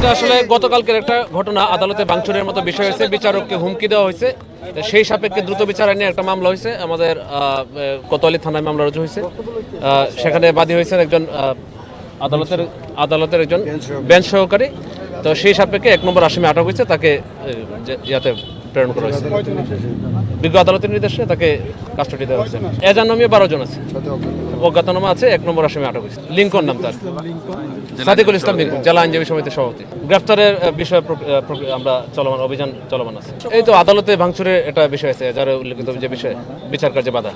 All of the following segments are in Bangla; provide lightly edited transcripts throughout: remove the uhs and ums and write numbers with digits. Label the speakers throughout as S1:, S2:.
S1: এটা আসলে গতকালকের একটা ঘটনা, আদালতে ভাঙচুরের মতো বিষয় হয়েছে, বিচারককে হুমকি দেওয়া হয়েছে, সেই সাপেক্ষে দ্রুত বিচার নিয়ে একটা মামলা হয়েছে, আমাদের কোতোয়ালি থানায় মামলা রুজু হয়েছে। সেখানে বাদী হয়েছেন একজন আদালতের একজন বেঞ্চ সহকারী। তো সেই সাপেক্ষে 1 নম্বর আসামি আটক হয়েছে, তাকে ইয়াতে প্রেরণ করা হয়েছে। বিজ্ঞ আদালতের নির্দেশে তাকে কাস্টডি দেওয়া হয়েছে। এজাহারনামীয় 12 জন আছে, অজ্ঞাতনামা আছে। 1 নম্বর আসামি আটক হয়েছে, লিঙ্কন নাম তার, সাদিকুল ইসলাম লিঙ্কন, জেলা আইনজীবী সমিতির সভাপতি। গ্রেফতারের বিষয়ে আমরা অভিযান চলমান আছে। এই তো আদালতে ভাঙচুরের একটা বিষয় আছে, যার উল্লেখিত যে বিষয়ে বিচার কার্যে বাধা।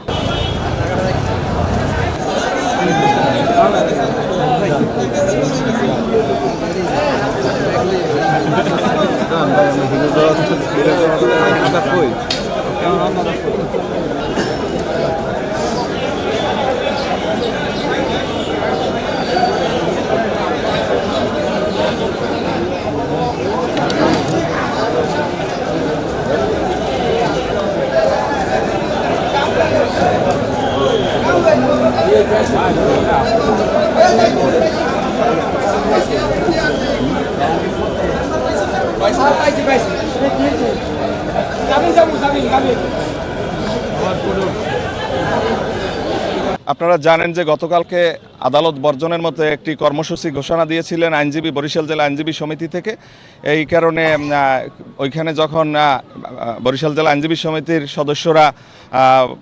S2: আপনারা জানেন যে গতকালকে আদালত বর্জনের মতো একটি কর্মসূচি ঘোষণা দিয়েছিলেন আইনজীবী, বরিশাল জেলা আইনজীবী সমিতি থেকে। এই কারণে ওইখানে যখন বরিশাল জেলা আইনজীবী সমিতির সদস্যরা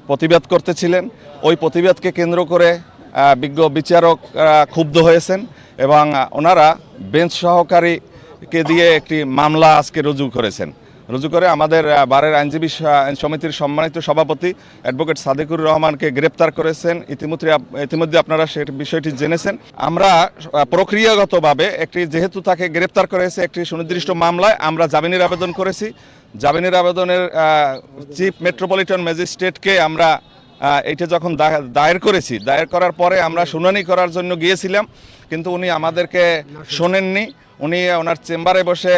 S2: প্রতিবাদ করতেছিলেন, ওই প্রতিবাদকে কেন্দ্র করে বিজ্ঞ বিচারক ক্ষুব্ধ হয়েছেন এবং ওনারা বেঞ্চ সহকারীকে দিয়ে একটি মামলা আজকে রুজু করে আমাদের বারের আইনজীবী সমিতির সম্মানিত সভাপতি অ্যাডভোকেট সাদেকুর রহমানকে গ্রেপ্তার করেছেন। ইতিমধ্যে আপনারা সেই বিষয়টি জেনেছেন। আমরা প্রক্রিয়াগতভাবে যেহেতু তাকে গ্রেপ্তার করেছে একটি সুনির্দিষ্ট মামলায়, আমরা জামিনের আবেদন করেছি। জামিনের আবেদনের চিফ মেট্রোপলিটন ম্যাজিস্ট্রেটকে আমরা এইটা যখন দায়ের করার পরে আমরা শুনানি করার জন্য গিয়েছিলাম, কিন্তু উনি আমাদেরকে শোনেননি। উনি ওনার চেম্বারে বসে,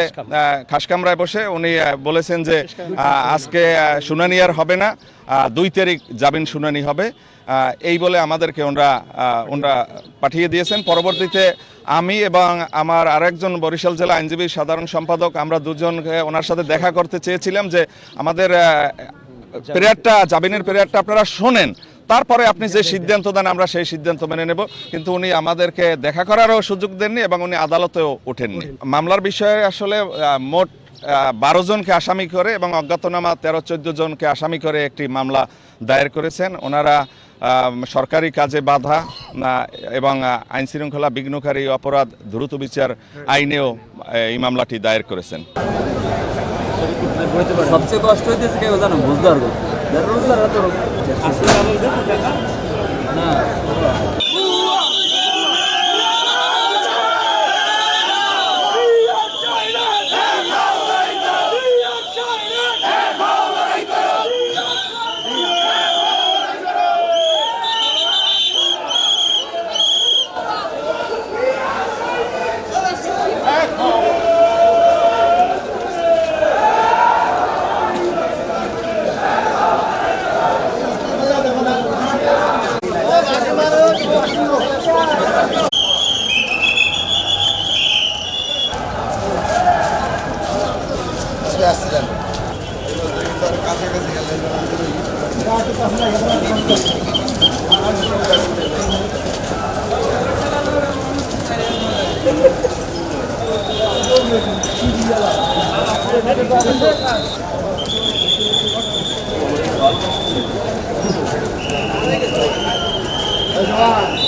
S2: খাসকামরায় বসে উনি বলেছেন যে আজকে শুনানি আর হবে না, 2 তারিখ জামিন শুনানি হবে, এই বলে আমাদেরকে ওনারা পাঠিয়ে দিয়েছেন। পরবর্তীতে আমি এবং আমার আরেকজন বরিশাল জেলা আইনজীবী সাধারণ সম্পাদক, আমরা দুজনকে ওনার সাথে দেখা করতে চেয়েছিলাম যে আমাদের জামিনের পিরিয়ডটা আপনারা শোনেন, তারপরে আপনি যে সিদ্ধান্ত দেন আমরা সেই সিদ্ধান্ত মেনে নেব। কিন্তু উনি আমাদেরকে দেখা করারও সুযোগ দেননি এবং উনি আদালতেও ওঠেননি। মামলার বিষয়ে আসলে মোট 12 জনকে আসামি করে এবং অজ্ঞাতনামা 13-14 জনকে আসামি করে একটি মামলা দায়ের করেছেন। ওনারা সরকারি কাজে বাধা এবং আইন শৃঙ্খলা বিঘ্নকারী অপরাধ দ্রুত বিচার আইনেও এই মামলাটি দায়ের করেছেন।
S3: সবচেয়ে কষ্ট হইতেছে কেউ জানো, বুঝতে পারবো না।
S4: Come on.